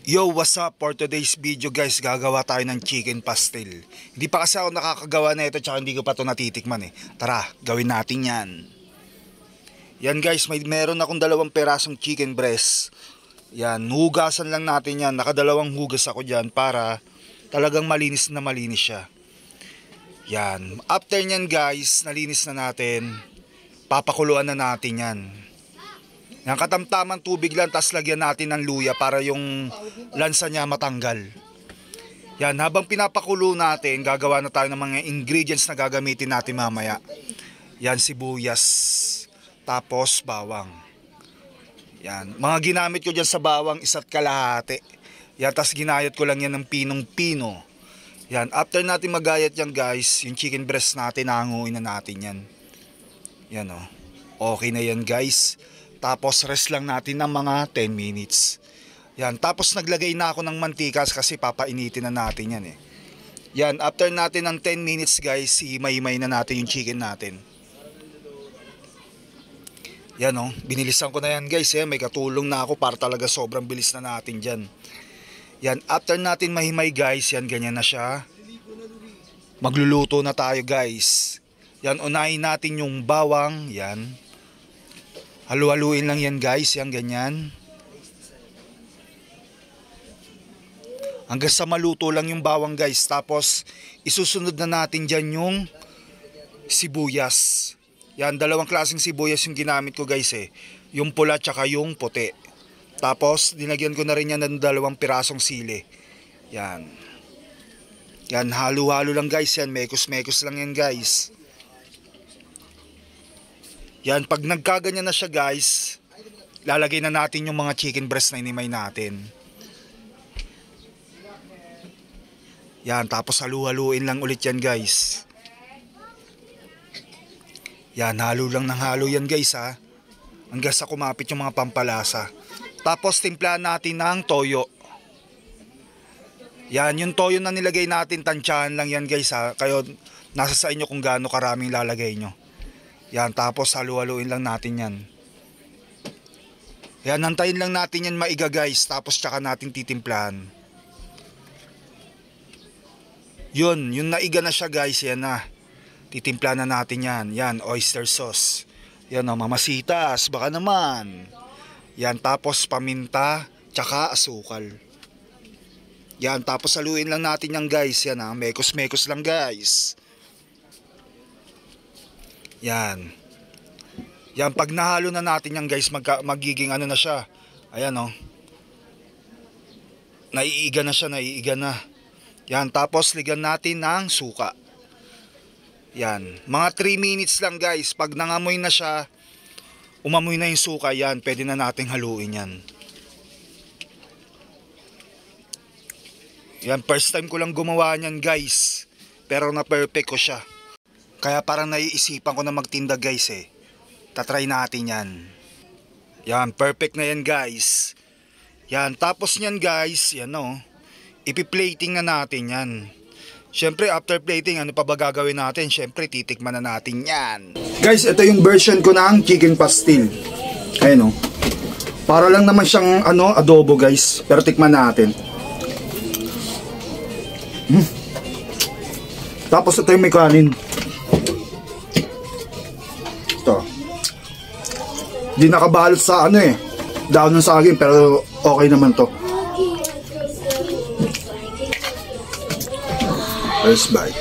Yo, what's up? For today's video guys, gagawa tayo ng chicken pastel. Hindi pa kasi ako nakakagawa na ito, tsaka hindi ko pa ito natitikman eh. Tara, gawin natin yan. Yan guys, meron akong 2 perasong chicken breast. Yan, hugasan lang natin yan. Nakadalawang hugas ako dyan para talagang malinis na malinis siya. Yan, after nyan guys, nalinis na natin. Papakuluan na natin yan. Yung katamtamang tubig lang, tas lagyan natin ng luya para yung lansa niya matanggal. Yan, habang pinapakulo natin, gagawa na tayo ng mga ingredients na gagamitin natin mamaya. Yan, sibuyas, tapos bawang. Yan, mga ginamit ko dyan sa bawang, 1 kalahati. Yan, tas ginayat ko lang yan ng pinong-pino. Yan, after natin magayat yan guys, yung chicken breast natin, nanguin na natin yan. Yan o, okay na yan guys. Tapos rest lang natin ng mga 10 minutes. Yan, tapos naglagay na ako ng mantika kasi papainitin na natin yan eh. Yan, after natin ng 10 minutes guys, himay-himay na natin yung chicken natin. Yan o, binilisan ko na yan guys eh. May katulong na ako para talaga sobrang bilis na natin dyan. Yan, after natin mahimay guys, yan ganyan na siya. Magluluto na tayo guys. Yan, unahin natin yung bawang, yan. Halu-haluin lang yan guys, yan ganyan. Hanggang sa maluto lang yung bawang guys. Tapos isusunod na natin dyan yung sibuyas. Yan, 2 klaseng sibuyas yung ginamit ko guys eh. Yung pula tsaka yung puti. Tapos dinagyan ko na rin yan ng 2 pirasong sili. Yan. Yan, halo-halo lang guys yan. Mekos-mekos lang yan guys. Yan, pag nagkaganyan na siya guys, lalagay na natin yung mga chicken breast na inimay natin. Yan, tapos halu-haluin lang ulit yan guys. Yan, halo lang ng halo yan guys ha. Hanggang sa kumapit yung mga pampalasa. Tapos timplahan natin ng toyo. Yan, yung toyo na nilagay natin, tansyahan lang yan guys ha. Kayo, nasa sa inyo kung gaano karaming lalagay nyo. Yan, tapos halu-haluin lang natin yan. Yan, nantayin lang natin yan maiga guys. Tapos tsaka natin titimplahan. Yun, yung naiga na siya guys, yan na. Titimplahan na natin yan. Yan, oyster sauce. Yan o, mamasitas, baka naman. Yan, tapos paminta, tsaka asukal. Yan, tapos haluin lang natin yan guys. Yan ha, mekos-mekos lang guys. Yan. Yan, pag nahalo na natin yan guys, magiging ano na siya. Ayan o. Naiiga na siya, naiiga na. Yan, tapos ligyan natin ng suka. Yan. Mga 3 minutes lang guys. Pag nangamoy na siya, umamoy na yung suka, yan, pwede na nating haluin yan. Yan, first time ko lang gumawa niyan guys. Pero na-perfect ko siya. Kaya parang naiisipan ko na magtinda guys eh. Tatry natin yan. Yan, perfect na yan guys. Yan, tapos yan guys, yan o. Ipi-plating na natin yan. Siyempre after plating, ano pa ba gagawin natin? Siyempre titikman na natin yan. Guys, ito yung version ko ng chicken pastel. Ayan o. Para lang naman siyang adobo guys. Pero tikman natin. Tapos ito yung may kanin. Ito. Di nakabalot sa daon ng saging, pero okay naman to. First bite.